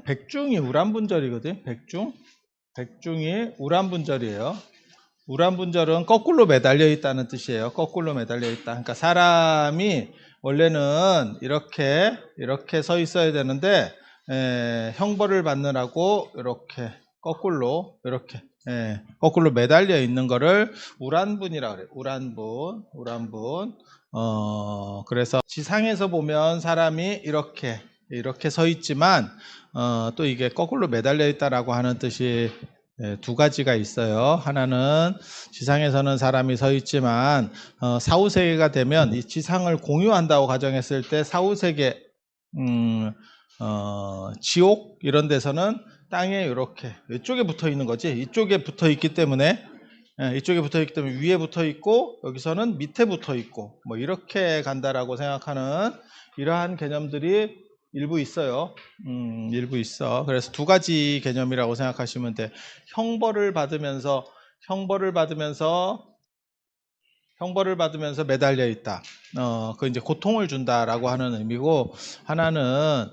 백중이 우란분절이거든. 백중이 우란분절이에요. 우란분절은 거꾸로 매달려 있다는 뜻이에요. 거꾸로 매달려 있다. 그러니까 사람이 원래는 이렇게 서 있어야 되는데 형벌을 받느라고 이렇게 거꾸로 거꾸로 매달려 있는 거를 우란분이라고 그래요. 우란분. 그래서 지상에서 보면 사람이 이렇게 서 있지만 또 이게 거꾸로 매달려 있다라고 하는 뜻이 두 가지가 있어요. 하나는 지상에서는 사람이 서 있지만 사후세계가 되면 이 지상을 공유한다고 가정했을 때 사후세계 지옥 이런 데서는 땅에 이렇게 이쪽에 붙어 있는 거지. 이쪽에 붙어 있기 때문에 위에 붙어 있고 여기서는 밑에 붙어 있고 뭐 이렇게 간다라고 생각하는 이러한 개념들이 일부 있어요. 일부 있어. 그래서 두 가지 개념이라고 생각하시면 돼. 형벌을 받으면서 매달려 있다. 그 이제 고통을 준다라고 하는 의미고, 하나는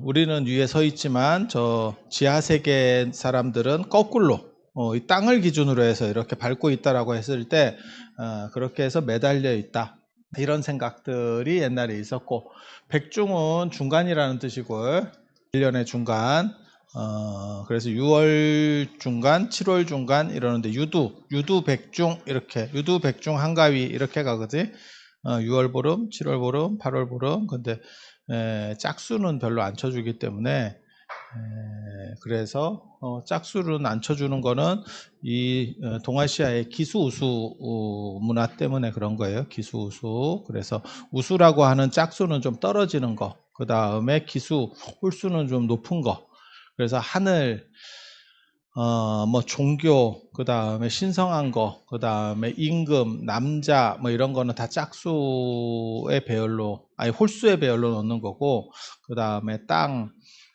우리는 위에 서 있지만 저 지하 세계 사람들은 거꾸로 이 땅을 기준으로 해서 이렇게 밟고 있다라고 했을 때 그렇게 해서 매달려 있다. 이런 생각들이 옛날에 있었고, 백중은 중간이라는 뜻이고 1년의 중간, 그래서 6월 중간, 7월 중간 이러는데 유두 백중 이렇게 유두 백중 한가위 이렇게 가거든. 6월 보름, 7월 보름, 8월 보름. 근데 짝수는 별로 안 쳐주기 때문에 그래서 짝수는 안 쳐주는 거는 이 동아시아의 기수우수 문화 때문에 그런 거예요. 기수우수. 그래서 우수라고 하는 짝수는 좀 떨어지는 거, 그 다음에 기수, 홀수는 좀 높은 거. 그래서 하늘, 뭐 종교, 그 다음에 신성한 거, 그 다음에 임금, 남자, 뭐 이런 거는 다 짝수의 배열로, 아니 홀수의 배열로 넣는 거고, 그 다음에 땅,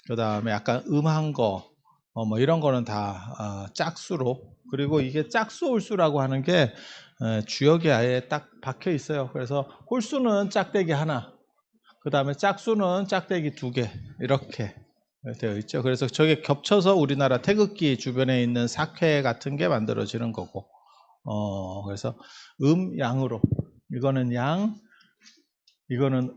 그 다음에 약간 음한 거, 뭐 이런 거는 다 짝수로. 그리고 이게 짝수 홀수라고 하는 게 주역에 아예 딱 박혀 있어요. 그래서 홀수는 짝대기 하나, 그 다음에 짝수는 짝대기 두 개, 이렇게 되어 있죠. 그래서 저게 겹쳐서 우리나라 태극기 주변에 있는 사회 같은 게 만들어지는 거고, 그래서 양으로, 이거는 양, 이거는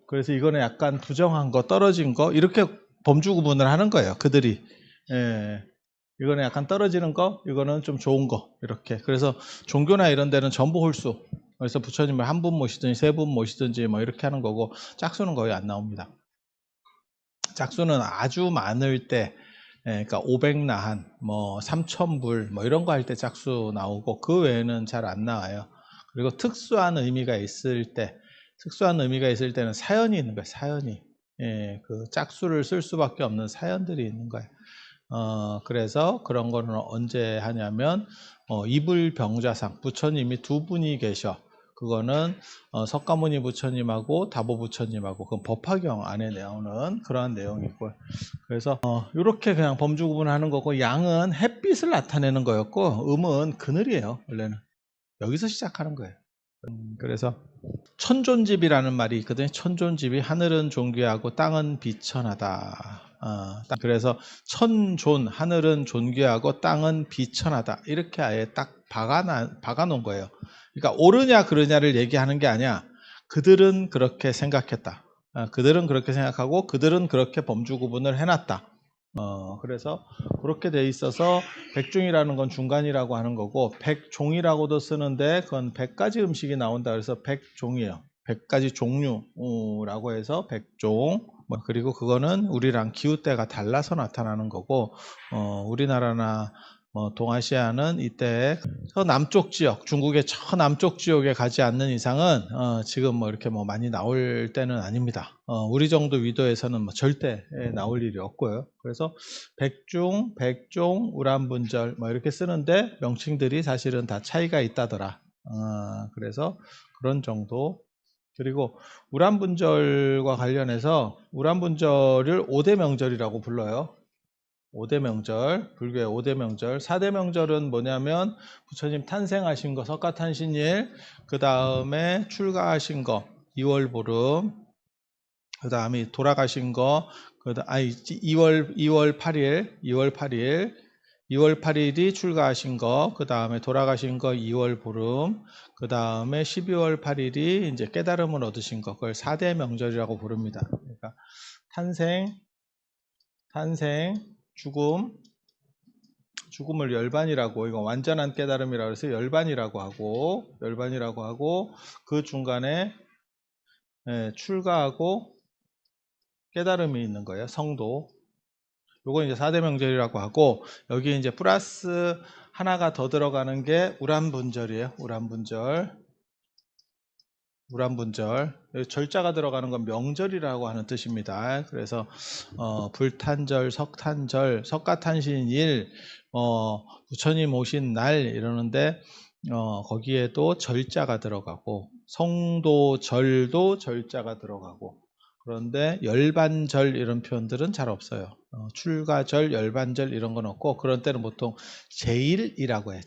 그래서 이거는 약간 부정한 거, 떨어진 거, 이렇게 범주 구분을 하는 거예요. 그들이. 이거는 약간 떨어지는 거, 이거는 좀 좋은 거, 이렇게. 그래서 종교나 이런 데는 전부 홀수. 그래서 부처님을 한 분 모시든지 세 분 모시든지 뭐 이렇게 하는 거고, 짝수는 거의 안 나옵니다. 짝수는 아주 많을 때, 그러니까 500나한, 뭐 3000불, 뭐 이런 거 할 때 짝수 나오고, 그 외에는 잘 안 나와요. 그리고 특수한 의미가 있을 때는 사연이 있는 거예요. 사연이. 그 짝수를 쓸 수밖에 없는 사연들이 있는 거예요. 그래서 그런 거는 언제 하냐면 이불병자상, 부처님이 두 분이 계셔. 그거는 석가모니 부처님하고 다보 부처님하고, 그건 법화경 안에 나오는 그러한 내용이고, 그래서 이렇게 그냥 범주 구분하는 거고, 양은 햇빛을 나타내는 거였고, 음은 그늘이에요. 원래는 여기서 시작하는 거예요. 그래서 천존집이라는 말이 있거든요. 천존집이, 하늘은 존귀하고 땅은 비천하다. 그래서 천존, 하늘은 존귀하고 땅은 비천하다. 이렇게 아예 딱 박아놓은 거예요. 그러니까 옳으냐 그르냐를 얘기하는 게 아니야. 그들은 그렇게 생각했다. 그들은 그렇게 생각하고 그들은 그렇게 범주 구분을 해놨다. 그래서 그렇게 돼 있어서 백중이라는 건 중간이라고 하는 거고, 백종이라고도 쓰는데 그건 100가지 음식이 나온다 그래서 백종이에요. 100가지 종류라고 해서 백종. 그리고 그거는 우리랑 기후때가 달라서 나타나는 거고, 우리나라나 동아시아는 이때 저 남쪽 지역, 중국의 저 남쪽 지역에 가지 않는 이상은 지금 이렇게 많이 나올 때는 아닙니다. 우리 정도 위도에서는 절대 나올 일이 없고요. 그래서 백종, 우란분절 이렇게 쓰는데 명칭들이 사실은 다 차이가 있다더라. 그래서 그런 정도. 그리고 우란분절과 관련해서 우란분절을 5대 명절이라고 불러요. 5대 명절, 불교의 5대 명절. 4대 명절은 뭐냐면 부처님 탄생하신 거, 석가탄신일, 그 다음에 출가하신 거, 2월 보름, 그 다음에 돌아가신 거, 아니 2월 8일이 출가하신 거, 그 다음에 돌아가신 거 2월 보름, 그 다음에 12월 8일이 이제 깨달음을 얻으신 거, 그걸 4대 명절이라고 부릅니다. 그러니까 탄생, 죽음을 열반이라고, 이거 완전한 깨달음이라고 해서 열반이라고 하고, 그 중간에 출가하고 깨달음이 있는 거예요. 성도. 요건 이제 4대 명절이라고 하고, 여기 이제 플러스 하나가 더 들어가는 게 우란분절이에요. 우란분절. 여기 절자가 들어가는 건 명절이라고 하는 뜻입니다. 그래서 불탄절, 석탄절, 석가탄신일, 부처님 오신 날 이러는데 거기에도 절자가 들어가고, 성도절도 절자가 들어가고, 그런데 열반절 이런 표현들은 잘 없어요. 출가절, 열반절 이런 건 없고, 그런 때는 보통 제일이라고 해요.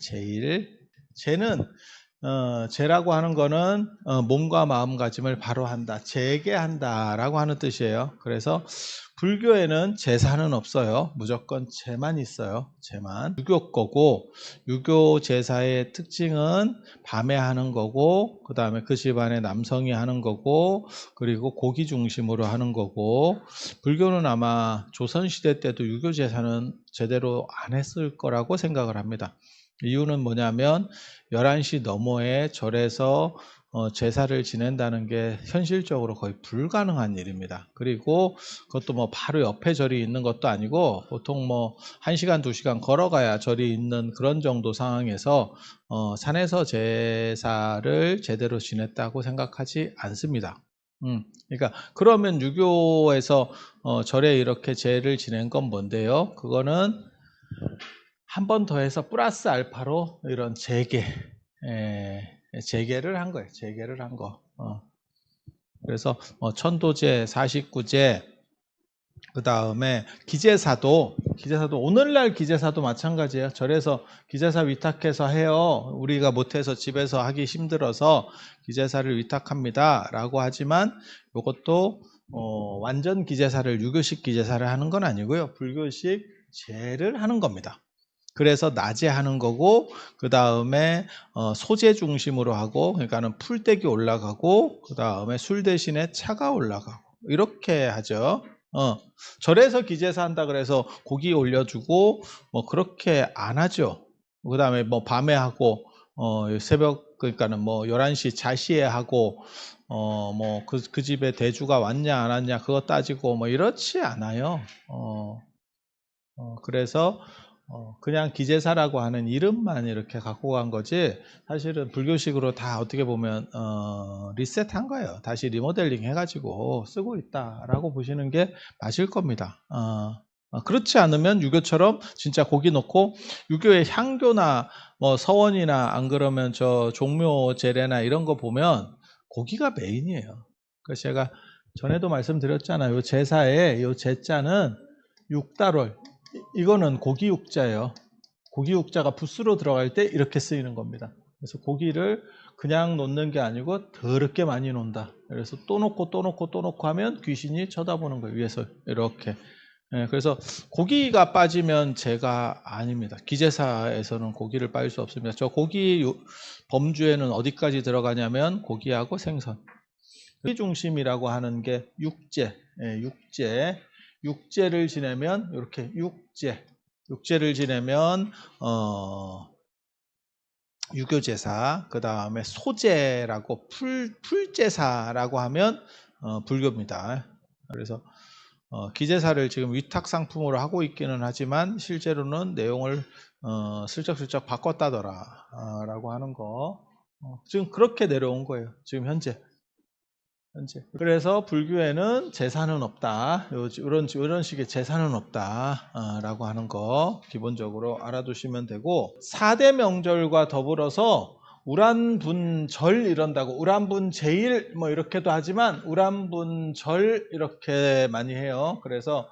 제라고 하는 거는 몸과 마음가짐을 바로 한다, 재개한다 라고 하는 뜻이에요. 그래서 불교에는 제사는 없어요. 무조건 제만 있어요. 제만. 유교 거고, 유교 제사의 특징은 밤에 하는 거고, 그 다음에 그 집안의 남성이 하는 거고, 그리고 고기 중심으로 하는 거고, 불교는 아마 조선시대 때도 유교 제사는 제대로 안 했을 거라고 생각을 합니다. 이유는 뭐냐면 11시 너머에 절에서 제사를 지낸다는 게 현실적으로 거의 불가능한 일입니다. 그리고 그것도 뭐 바로 옆에 절이 있는 것도 아니고, 보통 뭐 1시간, 2시간 걸어가야 절이 있는 그런 정도 상황에서 산에서 제사를 제대로 지냈다고 생각하지 않습니다. 그러니까 그러면 유교에서 절에 이렇게 제를 지낸 건 뭔데요? 그거는 한 번 더 해서 플러스 알파로 이런 재개를 한 거예요. 재개를 한 거. 그래서 천도제, 49제, 그 다음에 기제사도 오늘날 기제사도 마찬가지예요. 절에서 기제사 위탁해서 해요. 우리가 못해서 집에서 하기 힘들어서 기제사를 위탁합니다 라고 하지만, 이것도 완전 기제사를, 유교식 기제사를 하는 건 아니고요. 불교식 제를 하는 겁니다. 그래서 낮에 하는 거고, 그 다음에 소제 중심으로 하고, 그러니까는 풀떼기 올라가고, 그 다음에 술 대신에 차가 올라가고, 이렇게 하죠. 절에서 기제사 한다 그래서 고기 올려주고 뭐 그렇게 안 하죠. 그 다음에 뭐 밤에 하고 새벽, 그러니까는 뭐 11시 자시에 하고 뭐 그 집에 대주가 왔냐 안 왔냐 그거 따지고 뭐 이렇지 않아요. 그래서 그냥 기제사라고 하는 이름만 이렇게 갖고 간 거지, 사실은 불교식으로 다 어떻게 보면 리셋한 거예요. 다시 리모델링 해가지고 쓰고 있다라고 보시는 게 맞을 겁니다. 그렇지 않으면 유교처럼 진짜 고기 넣고, 유교의 향교나 뭐 서원이나 안 그러면 저 종묘 제례나 이런 거 보면 고기가 메인이에요. 그래서 제가 전에도 말씀드렸잖아요. 요 제사에 요 제자는 육달월, 이거는 고기 육자예요. 고기 육자가 붓으로 들어갈 때 이렇게 쓰이는 겁니다. 그래서 고기를 그냥 놓는 게 아니고 더럽게 많이 놓는다. 그래서 또 놓고 하면 귀신이 쳐다보는 거예요. 위에서 이렇게. 그래서 고기가 빠지면 제가 아닙니다. 기제사에서는 고기를 빠질 수 없습니다. 저 고기 범주에는 어디까지 들어가냐면 고기하고 생선. 고기 중심이라고 하는 게 육제. 육제를 지내면 이렇게 육제를 지내면 유교제사, 그 다음에 소제라고 풀제사라고 하면 불교입니다. 그래서 기제사를 지금 위탁 상품으로 하고 있기는 하지만 실제로는 내용을 슬쩍슬쩍 바꿨다더라 라고 하는 거, 지금 그렇게 내려온 거예요. 지금 현재. 그래서 불교에는 제사는 없다. 이런 식의 제사는 없다 라고 하는 거 기본적으로 알아두시면 되고, 4대 명절과 더불어서 우란분절 이런다고, 우란분제일 뭐 이렇게도 하지만 우란분절 이렇게 많이 해요. 그래서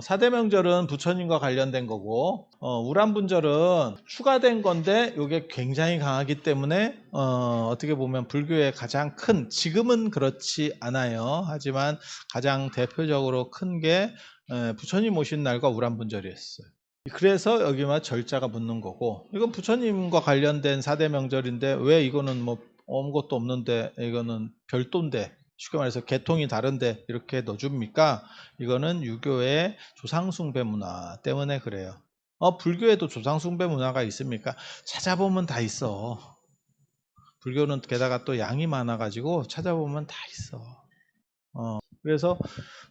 사대명절은 부처님과 관련된 거고, 우란분절은 추가된 건데, 이게 굉장히 강하기 때문에, 어떻게 보면 불교의 가장 큰, 지금은 그렇지 않아요. 하지만 가장 대표적으로 큰 게, 부처님 오신 날과 우란분절이었어요. 그래서 여기만 절자가 붙는 거고, 이건 부처님과 관련된 사대명절인데, 왜 이거는 뭐 아무것도 없는데, 이거는 별도인데, 쉽게 말해서 계통이 다른데 이렇게 넣어줍니까? 이거는 유교의 조상숭배 문화 때문에 그래요. 불교에도 조상숭배 문화가 있습니까? 찾아보면 다 있어. 불교는 게다가 또 양이 많아가지고 찾아보면 다 있어. 그래서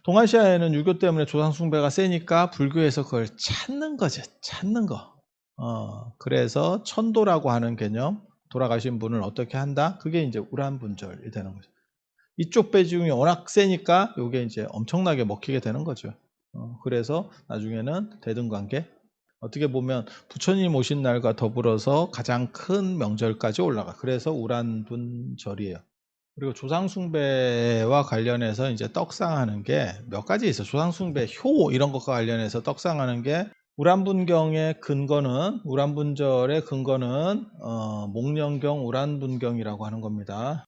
동아시아에는 유교 때문에 조상숭배가 세니까 불교에서 그걸 찾는 거죠. 찾는 거. 그래서 천도라고 하는 개념, 돌아가신 분을 어떻게 한다? 그게 이제 우란분절이 되는 거죠. 이쪽 배지ung이 워낙 세니까 이게 이제 엄청나게 먹히게 되는 거죠. 그래서 나중에는 대등관계, 어떻게 보면 부처님 오신 날과 더불어서 가장 큰 명절까지 올라가. 그래서 우란분절이에요. 그리고 조상숭배와 관련해서 이제 떡상하는 게 몇 가지 있어요. 조상숭배, 효 이런 것과 관련해서 떡상하는 게 우란분경의 근거는, 우란분절의 근거는 목련경 우란분경이라고 하는 겁니다.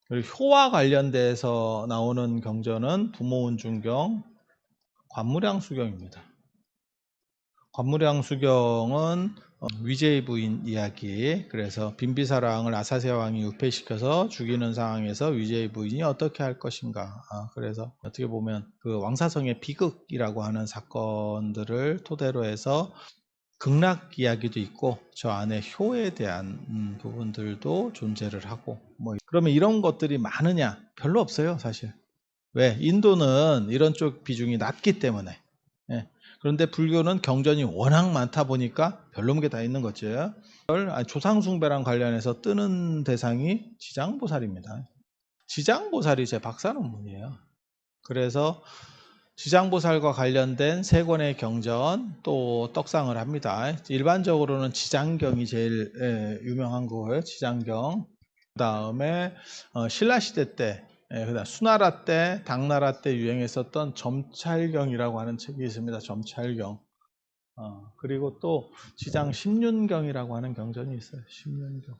그리고 효와 관련돼서 나오는 경전은 부모운중경, 관무량수경입니다. 관무량수경은 위제의 부인 이야기, 그래서 빈비사랑을 아사세 왕이 유폐시켜서 죽이는 상황에서 위제의 부인이 어떻게 할 것인가. 그래서 어떻게 보면 그 왕사성의 비극이라고 하는 사건들을 토대로 해서 극락 이야기도 있고 저 안에 효에 대한 부분들도 존재를 하고, 뭐 그러면 이런 것들이 많으냐? 별로 없어요, 사실. 왜? 인도는 이런 쪽 비중이 낮기 때문에. 예. 그런데 불교는 경전이 워낙 많다 보니까 별로 게 다 있는 거죠. 조상숭배랑 관련해서 뜨는 대상이 지장보살입니다. 지장보살이 제 박사 논문이에요. 그래서 지장보살과 관련된 세 권의 경전 또 떡상을 합니다. 일반적으로는 지장경이 제일 유명한 거예요. 지장경. 그 다음에 신라시대 때, 그다음 수나라 때, 당나라 때 유행했었던 점찰경이라고 하는 책이 있습니다. 점찰경. 그리고 또 지장 십륜경이라고 하는 경전이 있어요. 십륜경.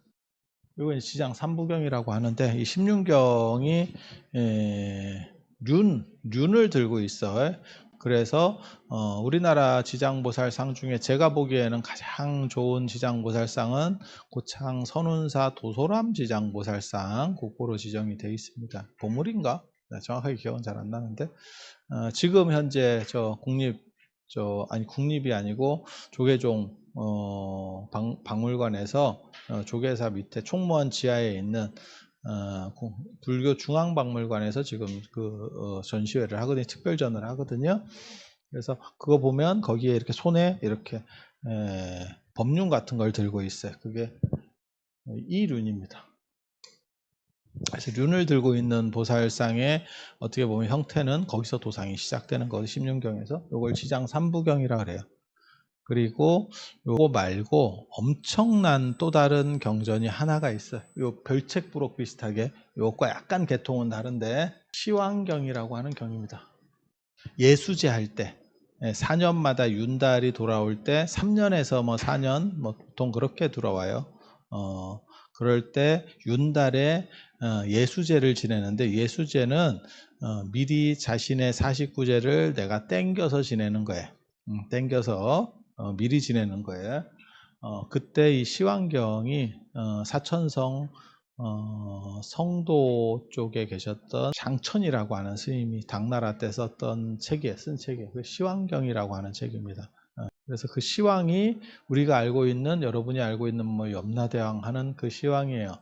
이건 지장 삼부경이라고 하는데 이 십륜경이 륜을 들고 있어요. 그래서 우리나라 지장보살상 중에 제가 보기에는 가장 좋은 지장보살상은 고창 선운사 도소람 지장보살상, 그거로 지정이 되어 있습니다. 보물인가? 정확하게 기억은 잘 안 나는데 지금 현재 국립이 아니고 조계종 박물관에서 조계사 밑에 총무원 지하에 있는 불교 중앙박물관에서 지금 전시회를 하거든요. 특별전을 하거든요. 그래서 그거 보면 거기에 이렇게 손에 이렇게 법륜 같은 걸 들고 있어요. 그게 이 륜입니다. 그래서 륜을 들고 있는 보살상의 어떻게 보면 형태는 거기서 도상이 시작되는 거죠. 십륜경에서. 이걸 지장 삼부경이라 그래요. 그리고 요거 말고 엄청난 또 다른 경전이 하나가 있어요. 요 별책부록 비슷하게 요것과 약간 계통은 다른데 시황경이라고 하는 경입니다. 예수제 할 때 4년마다 윤달이 돌아올 때 3년에서 뭐 4년 뭐 보통 그렇게 들어와요. 그럴 때 윤달에 예수제를 지내는데 예수제는 미리 자신의 49제를 내가 땡겨서 지내는 거예요. 땡겨서 미리 지내는 거예요. 그때 이 시황경이 사천성 성도 쪽에 계셨던 장천이라고 하는 스님이 당나라 때 쓴 책이에요. 그 시황경이라고 하는 책입니다. 그래서 그 시황이 우리가 알고 있는, 여러분이 알고 있는 뭐 염라대왕 하는 그 시황이에요.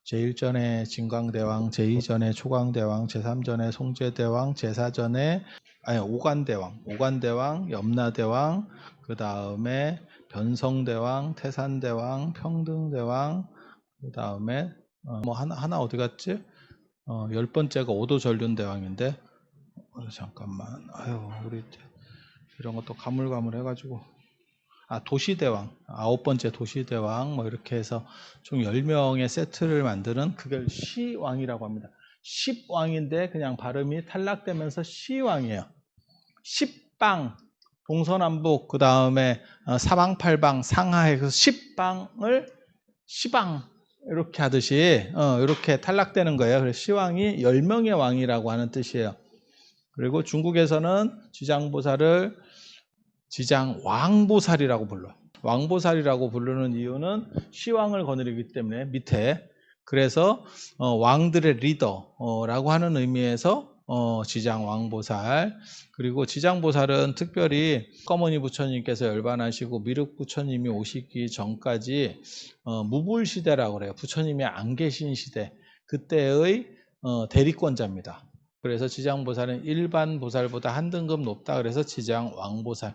제1전에 진광대왕, 제2전에 초광대왕, 제3전에 송제대왕, 제4전에 오관대왕, 염라대왕, 그 다음에 변성대왕, 태산대왕, 평등대왕, 그 다음에 뭐 하나 어디 갔지? 10번째가 오도전륜대왕인데 잠깐만, 우리 이런 것도 가물가물해가지고 도시대왕, 9번째 도시대왕 뭐 이렇게 해서 총 10명의 세트를 만드는 그걸 시왕이라고 합니다. 10왕인데 그냥 발음이 탈락되면서 시왕이에요. 10빵, 동서남북, 그 다음에 사방팔방, 상하에, 그래서 10방을 시방, 이렇게 하듯이, 이렇게 탈락되는 거예요. 그래서 시왕이 10명의 왕이라고 하는 뜻이에요. 그리고 중국에서는 지장보살을 지장왕보살이라고 불러요. 왕보살이라고 부르는 이유는 시왕을 거느리기 때문에 밑에, 그래서 왕들의 리더라고 하는 의미에서 지장왕보살. 그리고 지장보살은 특별히 꺼머니 부처님께서 열반하시고 미륵 부처님이 오시기 전까지 무불시대라고 그래요. 부처님이 안 계신 시대, 그때의 대리권자입니다. 그래서 지장보살은 일반 보살보다 한 등급 높다. 그래서 지장왕보살.